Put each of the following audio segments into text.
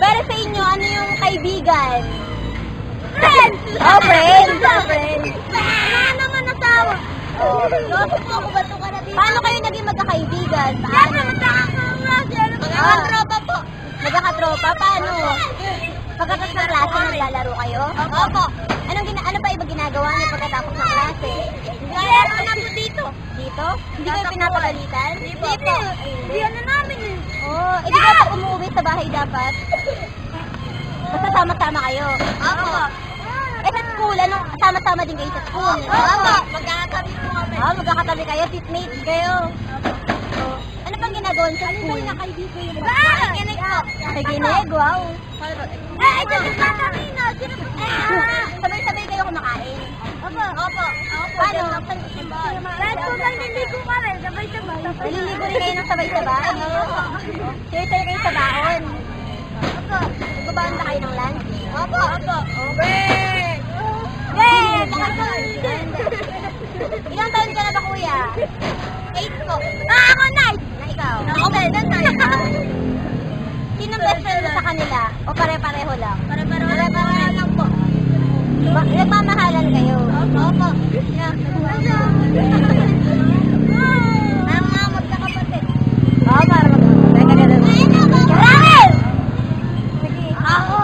Pero sa inyo, ano yung kaibigan? Friends! Oh, friends! Oh, friends! Wala naman asawa. Oh. Paano kayo naging magkakaibigan? Paano? Magkakatropa po. Magkakatropa? Paano? Pagkatapos ng klase, naglalaro kayo? Opo. Ano pa iba ginagawa niyo pagkatapos ng klase? Naglalaro na po dito. Dito? Hindi kayo pinapagalitan? Hindi po. Hindi ano namin eh. Oh, di ba pag umuwi sa bahay dapat? Basta sama-sama kayo? Opo. Eh sa school, sama-sama din kayo sa school? Opo. Magkakatabi po kami. Oh, magkakatabi kayo? Seatmates kayo? Oh. Ano pang ginagawa sa school? Nakikinig po. Nakikinig? Wow. Sabay-sabay kayo kumakain? Opo. Paano? Kahit po bang niligo ka rin, sabay-sabay. Naliligo rin kayo ng sabay-sabay? Share-share kayo sa baon? Opo. Nagbabaon na kayo ng lunch? Opo. Break! Ilang taon ka na ba, kuya? 8 po. Ako 9! Na ikaw? Ako 10. Sinong best friend mo sa kanila? O pare-pareho lang? Pare-pareho lang po. Nagmamahalan kayo? Opo. Mga magkakapatid. Oo, para magkakapatid. Rahel! Sige. Ako!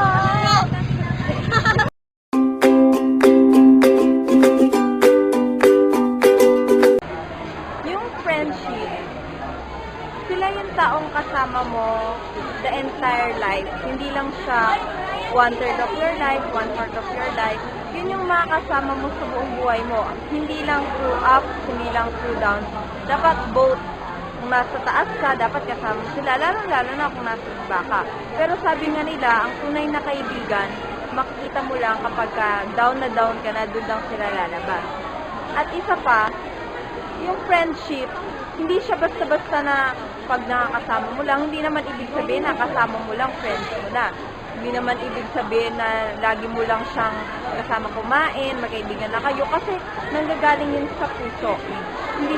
Yung friendship, sila yung taong kasama mo the entire life. Hindi lang siya 1/3 of your life, 1/4 of your life. Yun yung makakasama mo sa buong buhay mo. Hindi lang through up, hindi lang through down. Dapat both. Kung nasa taas ka, dapat kasama sila. Lalo na kung nasa baba ka. Pero sabi nga nila, ang tunay na kaibigan, makikita mo lang kapag down na down ka na, doon lang sila lalabas. At isa pa, yung friendship, hindi siya basta-basta na pag nakakasama mo lang, hindi naman ibig sabihin na kasama mo lang, friends mo na. Hindi naman ibig sabihin na lagi mo lang siyang kasama kumain, magkaibigan na kayo, kasi nanggagaling yun sa puso. Hindi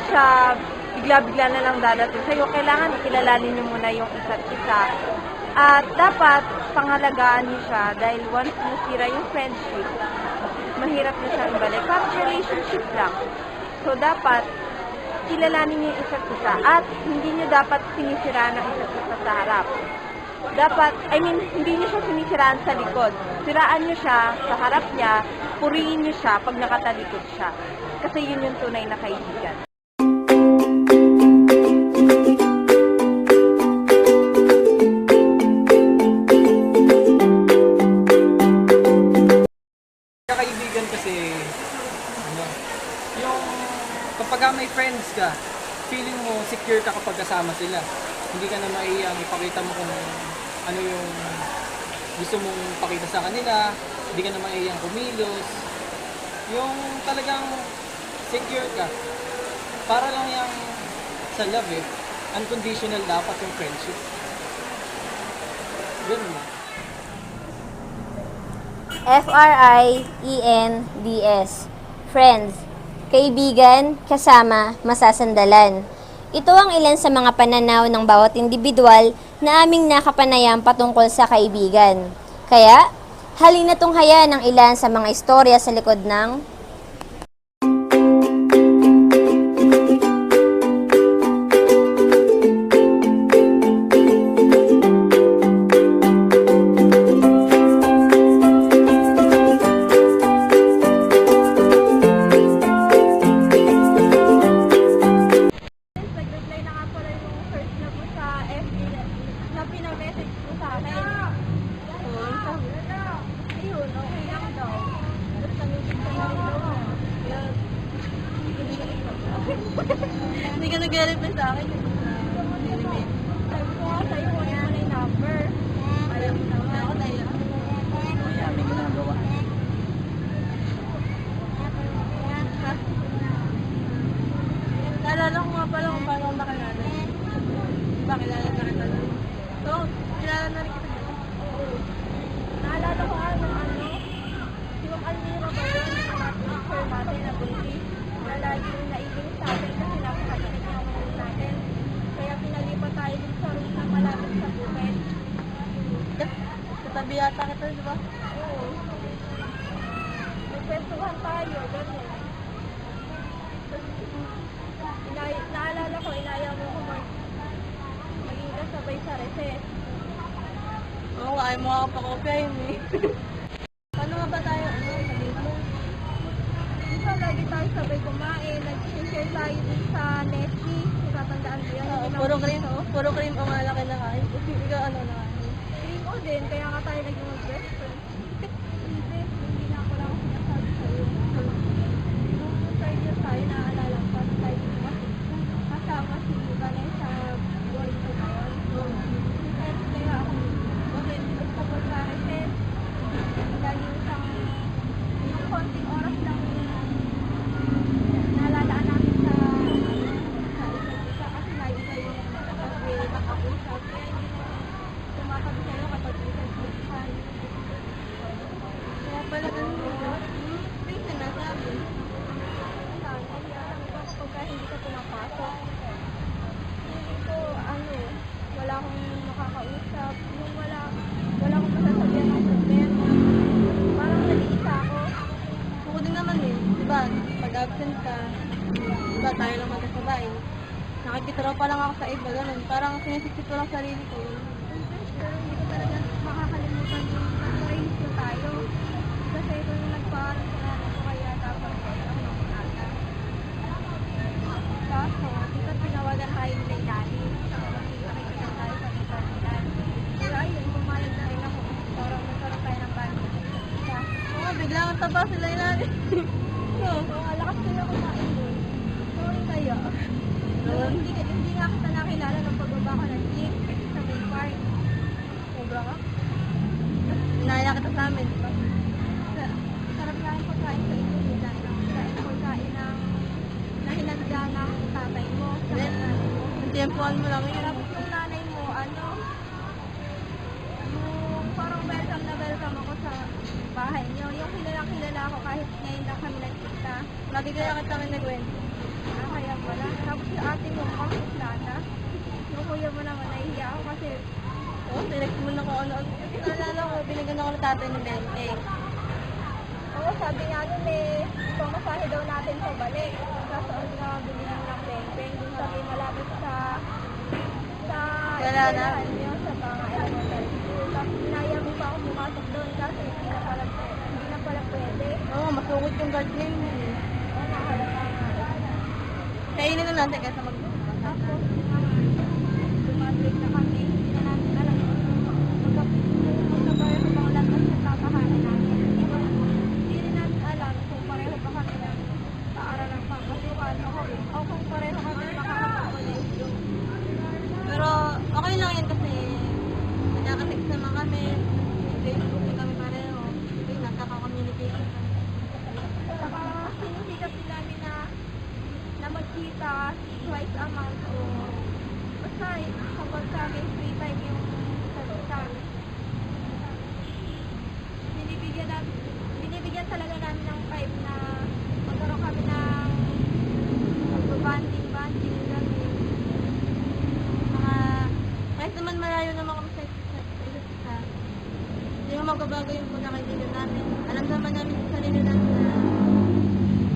siya bigla-bigla na lang dadating sa'yo. Kailangan kilalanin niyo muna yung isa't isa. At dapat pangalagaan niyo siya dahil once nasira yung friendship, mahirap na siya ibalik. Parang relationship lang. So, dapat kilalanin niyo yung isa't isa at hindi niyo dapat sinisiraan ng isa't isa sa harap. Dapat, hindi niyo siya sinisiraan sa likod. Siraan niyo siya sa harap niya, purihin niyo siya pag nakatalikod siya. Kasi yun yung tunay na kaibigan. Kaibigan kasi, yung kapag may friends ka, feeling mo secure ka kapag kasama sila. Hindi ka na maiyang ipakita mo kung ano yung gusto mong pakita sa kanila, hindi ka na maiyang kumilos. Yung talagang secure ka. Para lang yung sa love unconditional dapat yung friendship. Ganun mo. FRIENDS. Friends. Kaibigan, kasama, masasandalan. Ito ang ilan sa mga pananaw ng bawat individual na aming nakapanayam patungkol sa kaibigan. Kaya, halina tunghayan ang ilan sa mga istorya sa likod ng Hindi ka nag-reply sa akin. Sabi ko nga sa'yo, kung ano yung number. Alam mo naman ako dahil may ginagawa. Naalala ko nga pala kung paano ako nakilala. Diba, kilala na kita doon. So, kilala na rin kita doon. Naalala ko nga nung si Ma'am Almira ba yun, teacher natin na baby, na lagi rin nailing sa atin kasi napakasakit niya ang ulo natin. Kaya pinalipat tayo dun sa room na malapit sa bukid. Sabi yata kita, di ba? Oo. Nagkwentuhan tayo, gano'n. Naalala ko, inaya mo ko maging kasabay sa recess. Oo, ayaw mo nga pa-kopya yun eh. Paano nga ba tayo? Ano, sabihin mo? Isa lagi tayo sabay kumain, nag-share tayo dun sa Nestle. Natatandaan mo yan? Oo, Hindi puro lang cream. dito. Puro cream ang malaki na kain. Ikaw ano na kain? Cream ko din, kaya nga tayo naging mag-best friend. Hindi na ako lang sinasabi sa'yo. Nung third year tayo, naalala ko, tayo kasama si Vanessa boarding ko ngayon. Friends kaya ako. Bakit? Basta po sa recess, lagi yung konting oras lang nalalaan namin sa isa't isa kasi naiisa yung pag-way makausap. Kaya hindi mo tumatabi sa'yo kapag isang Kaya pala ganun. May sinasabi. Pagka hindi ka pumapasok, hindi ko, wala akong makakausap, yung wala akong masasabihan ng problema. Parang nag-iisa ako. Ako din naman eh. Diba, pag absent ka, diba tayo lang magkasabay. Nakikitaraw pa lang ako sa iba, ganun. Parang sinisikip ko lang sarili ko. Pero hindi ko talaga makakalimutan yung nag-raise na tayo. Kasi ito yung nagpaalam sa nanay ko kaya dapat ako ng aga. Kaso, dito tinawagan tayo ni Leilani. Nakikita tayo sa internet. Pero ayun, pumayag na rin ako. Parang nagkaroon tayo ng banding. Oo, bigla ang taba sila yun natin. Oo, lakas ko na kumain doon. Sorry kaya. Hindi nga kita nakilala nung pagbaba ko ng jeep sa Bay Park. Sobra ka. Inaya kita sa amin, diba? Sarap nga yung pagkain sa ito nila. Pagkain ng nahinanda ng tatay mo. Sa Then, nanay mo. tempuan mo lang yun. Tapos yung nanay mo, yung parang welcome na welcome ako sa bahay niyo. Yung kilala ako kahit ngayon lang kami nagkita. Lagi kaya kita kami nagwento. Kaya wala. Tapos yung ate mo, mukhang suplada. Yung kuya mo naman, nahihiya ako kasi Oo, select mo na kung ano. Naalala ko, binigyan ako ng tatay ng 20. oo, sabi nga nun pamasahe daw natin sa balik. Kaso ang nga binigyan ng beng-beng. Yung sabi malapit sa Eskwelahan. niyo, sa mga elementary school. Tapos inaya mo pa ako pumasok doon kasi hindi na pala pwede. Oo, masukot yung guard name. Oo, nakalata nga. Kainin na natin kaysa mag... Tapos, dumablik na kami. Hindi na namin alam. Magkapareho pa ang lantas sa tatahanan namin. Hindi rin namin alam kung pareho pa kami ng paaralan pangkasukan o kung pareho kami makakapag-college yun. Pero okay lang yan kasi nagkakatext naman kami. Facebook din kami pareho. Yung nagkaka-communication kami. Saka sinusikap din namin na magkita twice a month o basta kapag sa amin free time yung sa binibigyan talaga namin ng time na magkaroon kami ng banding gano'n. Kahit naman malayo naman kami sa isa't isa. Hindi mo magbabago yung pagkakaibigan namin. Alam naman namin sa sarili namin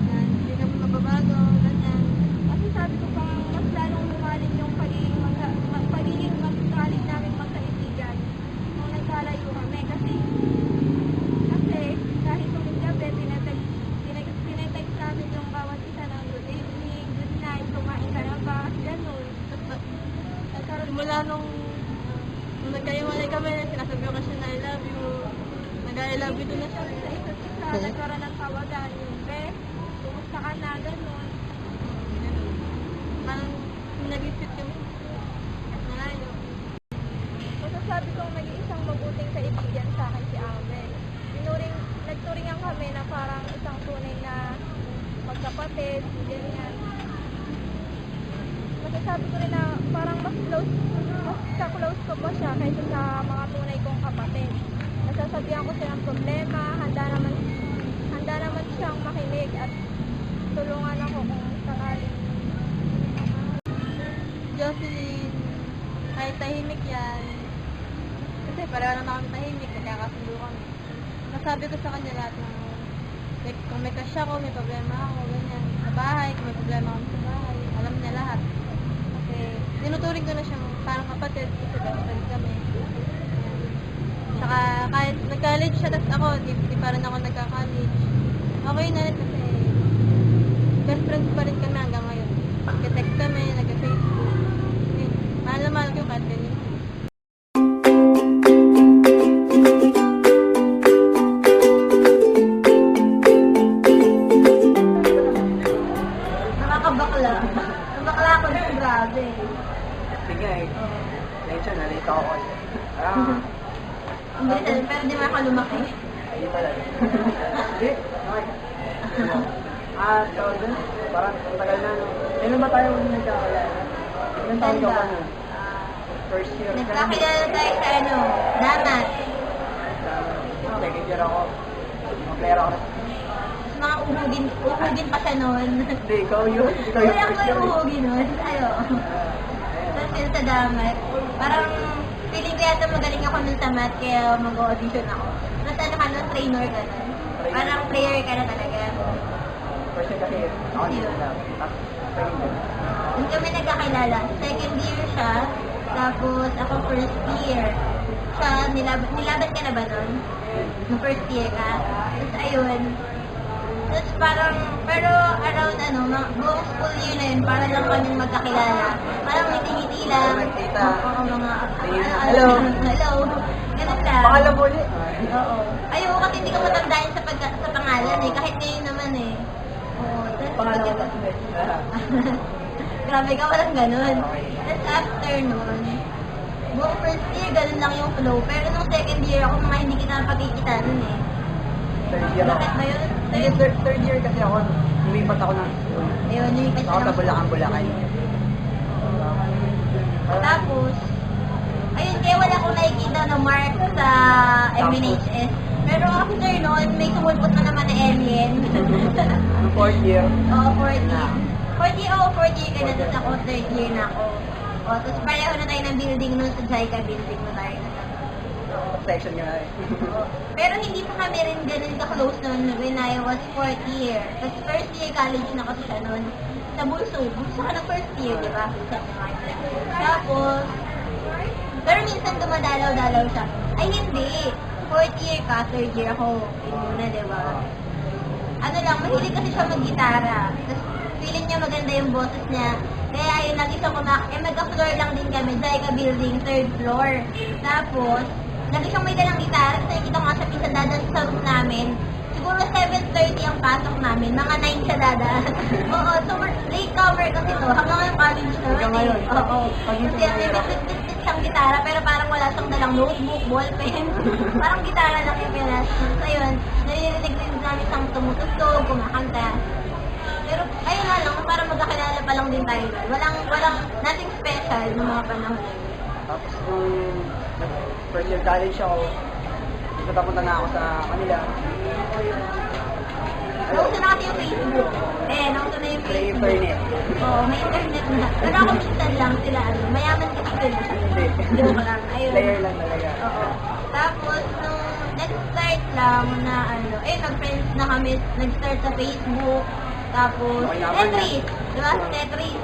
na hindi kami magbabago, ganyan. Kasi sabi ko pa, mas lalong lumalim yung pagiging magkalit namin magkaibigan nung nagkalayo kami. Kasi kahit tuwing gabi, tinetext namin yung bawat isa ng good evening, good night, kumain ka na ba, ganun. Simula nung nagkahiwalay kami, sinasabi ko siya na I love you. Nag-I love you doon na siya. Sa isa't isa, nagkaroon ng tawagan yung best, kumusta ka na, ganun. Parang nag-isip yung malayo. Masasabi kong nag-iisang mabuting kaibigan sa akin si Amel. Nagturingan kami na parang isang tunay na magkapatid, ganyan. Masasabi ko rin na parang mas ka-close ko pa siya kaysa sa mga tunay kong kapatid. Nasasabihan ko siya ng problema, handa naman siyang makinig at tulungan ako kung sakaling. Jocelyn, kahit tahimik yan. Kasi pareho na kami tahimik, nagkakasundo kami. Nasabi ko sa kanya lahat ng, like, kung may crush ako, may problema ako, ganyan. Sa bahay, kung may problema ako sa bahay, alam niya lahat. Kasi tinuturing ko na siyang parang kapatid kasi best friend kami. Saka kahit nag-college siya, tapos ako, di pa rin ako nagka-college. Okay na rin kasi best friends pa rin kami hanggang ngayon. Nag-text kami, nag-Facebook. Mahal na mahal ko yung kahit ganyan. Nakakabakla. Ang bakla ko na grabe. Sige eh. Nature, nalito ako. Pero di mo ako lumaki. Hindi pala. Hindi. Okay. Tawag doon, parang ang tagal na. Kailan ba tayo ulit nagkakalala? Ilan taon ka ba na? First year. Nagkakilala tayo sa ano, damat. Second year ako. Mag-player ako. Mga uhugin pa siya noon. Hindi, ikaw yun. Ikaw yung Kaya first ko year. yung uhugin noon. Ayo. Tapos yun sa damat. Parang feeling ko yata magaling ako nun sa math kaya mag-audition ako. Tapos ano ka nun, trainer ka nun. Parang player ka na talaga. First year kasi ako Yun. nila. Second year. Doon kami nagkakilala. Second year siya. Tapos ako first year. Siya, nilaban ka na ba nun? Nung first year ka. Tapos ayun. Tapos parang, pero around ano, buong school year na yun, para lang kaming magkakilala. Parang ngiti-ngiti lang. Nagkita. Oo, mga, Hello. Hello. Ganun lang. Pangalan mo ulit. Oo. Ayoko kasi hindi ko matandaan sa pangalan eh. Kahit ngayon naman eh. Oo. Tapos Pangalan mo pag- ulit. Grabe ka, walang ganun. Tapos after nun, buong first year, ganun lang yung flow. Pero nung second year, ako mga hindi kita pagkikita nun eh. Third year ako. Bakit ba yun? Hindi, third year kasi ako. Lumipat ako ng school. Ayun, lumipat Ako siya sa ng- Bulacan, Bulacan. Tapos, ayun, kaya wala akong nakikita na mark sa MNHS. Pero after nun, may sumulpot na naman na alien. Nung fourth year, Oo, 40. 40 ka na, tapos ako, third year na ako. O, tapos pareho na tayo ng building nun sa JICA building na tayo na. section niya eh. Pero hindi pa kami rin ganun ka-close nun when I was fourth year. Kasi first year college na kasi siya nun. Sa Bulso. Bulso ka ng first year, di ba? Tapos, pero minsan dumadalaw-dalaw siya. Ay, hindi. Fourth year ka, third year ako. Yun muna, di ba? Ano lang, mahilig kasi siya mag-gitara. Tapos, feeling niya maganda yung boses niya. Kaya ayun, lagi siya magka-floor lang din kami. Jaika Building, third floor. Tapos, lagi siyang may dalang gitara. Kasi nakikita ko nga siya minsan dadaan sa room namin. Siguro 7:30 ang pasok namin. Mga 9 siya dadaan. Oo, super late comer kasi to. Hanggang ngayong college na. Hanggang ngayon? Oo. Pag-isip Kasi mo may hirap. bit-bit siyang gitara pero parang wala siyang dalang notebook, ballpen. Parang gitara lang yung pinas. So ayun, naririnig din namin siyang tumutugtog, kumakanta. Pero ayun nga lang, parang magkakilala pa lang din tayo. Walang nothing special ng mga panahon. Tapos nung first year college ako, nagtapunta na ako sa kanila. Nauso na kasi yung Facebook. Nauso na yung Play Facebook. internet. Oo, may internet na. Pero ako minsan lang sila, mayaman kasi sila. Hindi. Joke lang. Ayun. Player lang talaga. Oo. Tapos, nung nag-start lang na nag-friends na kami, nag-start sa Facebook. Tapos, Okay, naman Tetris. Diba? Tetris.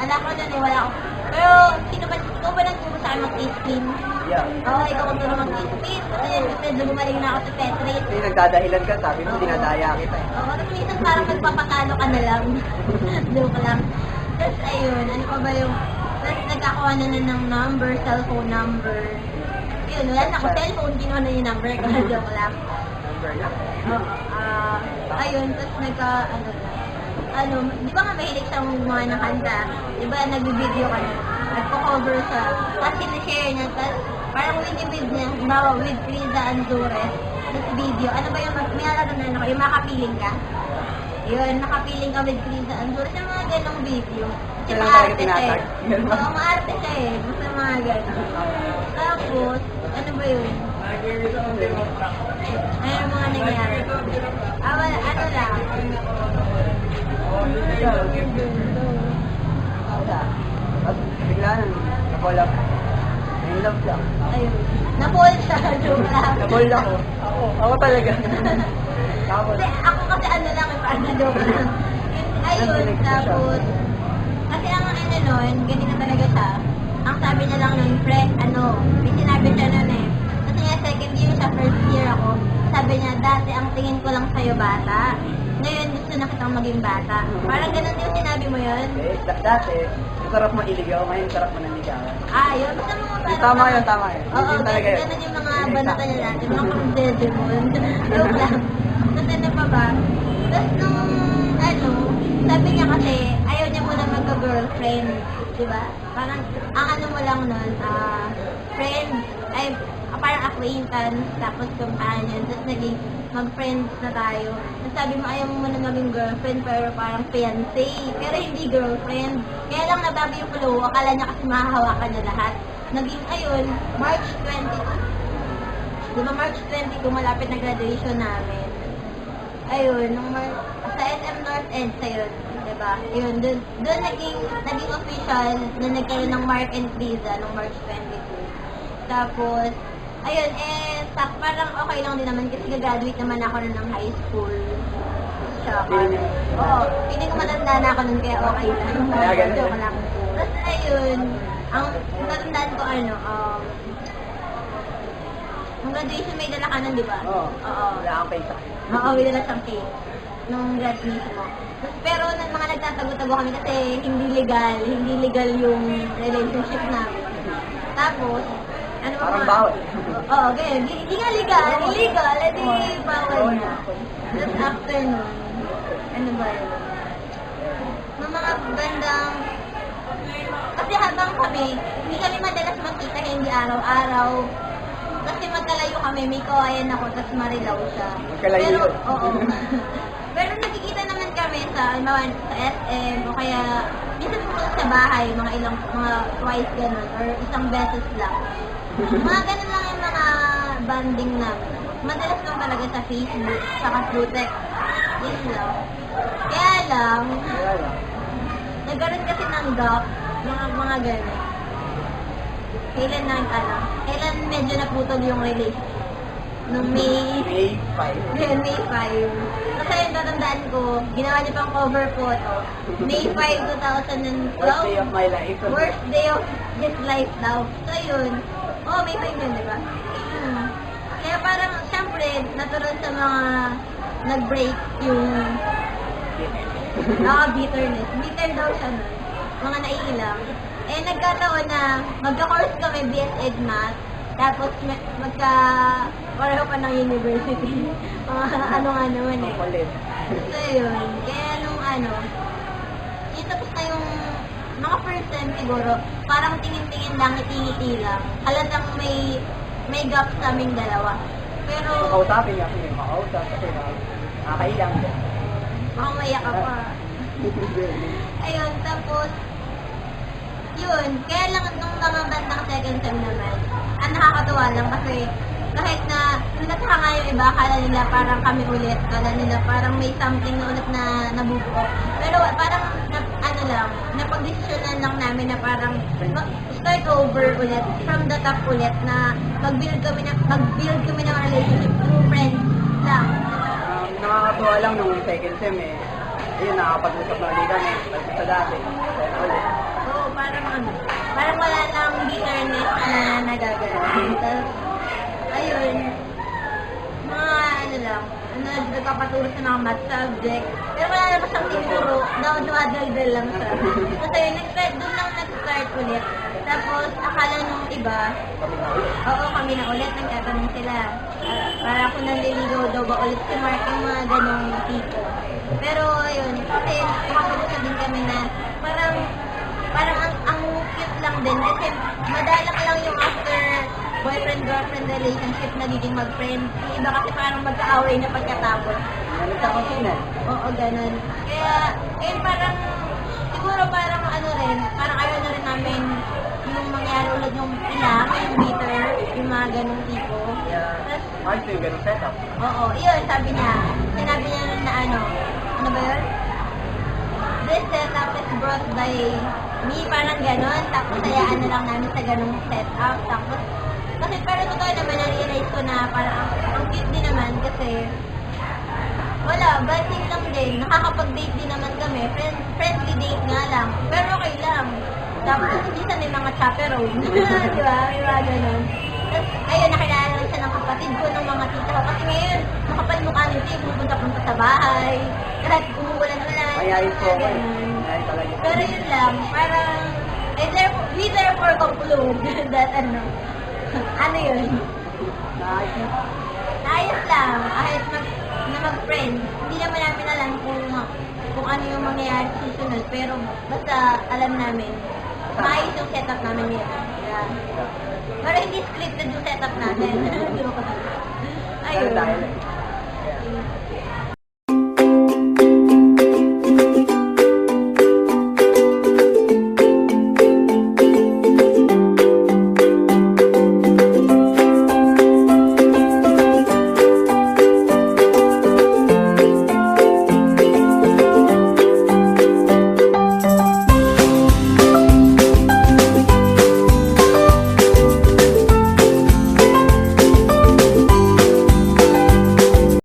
Ala ko na wala ako. Pero, ikaw ba nagturo sa akin mag-spin? Yeah. Oo, ikaw ko turo mag-spin. Kasi medyo gumaling na ako sa Tetris. Kasi nagdadahilan ka, sabi mo, Oo. dinadaya kita eh. Oo, tapos minsan parang magpapatalo ka na lang. Joke lang. Tapos ayun, ano pa ba yung... Tapos nagkakuha na ng number, cellphone number. Yun, wala na ako cellphone, kinuha na yung number ko. Joke lang. Number na. Ayun, tapos di ba nga mahilig siyang gumawa ng kanta? Di ba nagbibideo ka na? Nagpo-cover siya. Tapos sinishare niya. Tapos parang with niya, bawa with Friza Anzures. Tapos video. Ano ba yung, may alam na ako, yung makapiling ka? Yun, nakapiling ka with Friza Anzures. Yung mga ganong video. Kasi Kailan maarte talaga siya tinatag? eh. Oo, maarte siya eh. Basta mga ganon. Tapos, ano ba yun? Ayun mga nangyari. Wala, ano lang. Wala. At bigla nang nakolap. In love lang. Ayun. Napol siya. Joke lang. Nabold ako. Ako talaga. Tapos, Kasi ako kasi ano lang, parang joke lang. Ayun, tapos, kasi ang ano nun, ganito talaga siya. Ang sabi niya lang nun, friend, may sinabi siya nun eh. Kasi nga second year siya, first year ako. Sabi niya, dati ang tingin ko lang sa'yo bata. Ngayon gusto na kitang maging bata. Parang ganun yung sinabi mo yun. dati, sarap mo iligaw, ngayon sarap mo nanligawan. Yun. Basta mga parang... Tama yun, tama yun. Oo, Yun talaga yun. ganun yung mga banata niya natin, mga pang-Digimon. Joke lang. Tapos ano pa ba? Tapos nung, sabi niya kasi, ayaw niya muna magka-girlfriend. Diba? Parang, ang ano mo lang nun, friend, ay, parang acquaintance, tapos companion, tapos naging mag-friends na tayo. Tapos sabi mo, ayaw mo muna maging girlfriend, pero parang fiancé, pero hindi girlfriend. Kaya lang nabago yung flow, akala niya kasi mahahawakan niya lahat. Naging, ayun, March 22. Diba March 22, malapit na graduation namin. Ayun, nung sa SM North End, yun, diba? Ayun, doon naging official na nagkaroon ng Mark and Friza nung March 22. Tapos, ayun, parang okay lang din naman kasi gagraduate naman ako nun ng high school. Feeling ko matanda na ako nun kaya okay lang. Kaya ganun. Joke lang. Tapos ayun, ang natandaan ko ang graduation may dala ka nun, di ba? Oo. Oo. Wala kang paysa. Oo, may dala siyang cake. Nung grad mismo. Pero nang mga nagtatago-tago kami kasi hindi legal yung relationship namin. Tapos, ano ba? Parang bawal. Oo, ganyan. Hindi nga legal, illegal, edi bawal na. Tapos after nun, ano ba yun? Nung mga bandang, kasi habang kami, hindi kami madalas magkita, hindi araw-araw. Kasi magkalayo kami, may kawayan ako, tapos marilaw siya. Magkalayo Pero, yun. oo. Pero nakikita naman kami sa SM, o kaya, minsan pumunta sa bahay, mga twice ganun, or isang beses lang. Mga ganun lang yung mga banding namin. Madalas lang talaga sa Facebook, saka through text. Yun lang. Kaya lang, Wala lang. nagkaroon kasi ng gap, mga ganun. Kailan medyo naputol yung relationship? Nung May May 5. Ngayon, May 5. Kasi yung tatandaan ko, ginawa niya pang cover photo. May 5, 2012. Worst day of my life. Worst day of his life daw. So yun. May 5 yun, di ba? Kaya parang, syempre, natural sa mga nag-break yung bitterness. Bitter daw siya nun. Mga naiilang. Nagkataon na magka-course kami BS Ed Math. Tapos pareho pa ng university. Ano nga naman eh. Makulit. So yun. Kaya nung yung tapos na yung mga first time siguro, parang tingin-tingin lang, ngiti-ngiti lang. Halatang may gap sa aming dalawa. Pero, Makausapin niya. Makausap. Kasi nakakailang. makamaya ka pa. Ayun, tapos, yun, kaya lang nung mga bandang second sem naman, ang nakakatuwa lang kasi kahit na nataka nga yung iba, akala nila parang kami ulit, akala nila parang may something na ulit na nabubuo. Pero parang, napag-desisyonan lang namin na parang start over ulit, from the top ulit, na mag-build kami ng relationship through friends lang. Nakakatuwa lang nung second sem ayun, nakakapag-usap na ulit kami. Sa dati. Kaya ulit. Oo, parang wala lang bitterness na nagagawa. Tapos, ayun, mga lang, nagpapaturo sa mga math subject. Pero wala naman siyang tinuro, dumadaldal lang siya. Tapos ayun, doon lang nag-start ulit. Tapos, akala nung iba, oo, kami na ulit, nagtatanong sila. Para ako naliligaw daw ba ulit si Mark, yung mga ganong tipo. Pero, ayun, kasi makapag-usap din kami na parang ang cute lang din. Kasi madalang lang yung after boyfriend-girlfriend relationship nagiging mag-friend. Yung iba kasi parang magka-away na pagkatapos. Nagkakasinan. Oo, ganun. Kaya, parang, siguro parang parang ayaw na rin namin yung mangyari ulit yung ilang, yung bitter, yung mga ganung tipo. Tapos, Ayos yung ganun setup. oo, yun, sinabi niya nun na ano ba yun? this setup is brought by me, parang ganon. Tapos hayaan na lang namin sa ganong setup. Tapos, kasi pero totoo naman, na-realize ko na parang ang cute din naman kasi wala, blessing lang din. Nakakapag-date din naman kami. Friendly date nga lang. Pero okay lang. Tapos, minsan may mga chaperone. Di ba? May mga ganon. Tapos, ayun, nakilala lang siya ng kapatid ko, ng mga tita ko. Kasi ngayon, makapal mukha nito, pupunta-punta sa bahay. Kahit umuulan-ulan. Mayayin po ako eh. Ganun. Mayayin talaga. Pero yun lang, parang, we therefore conclude that ano yun? Nice. Ayos lang, kahit mag-friend. Hindi naman namin alam kung ano yung mangyayari sa susunod, pero basta alam namin, maayos yung setup namin ngayon. Yeah. Pero hindi scripted yung setup natin. Ayun. Dahil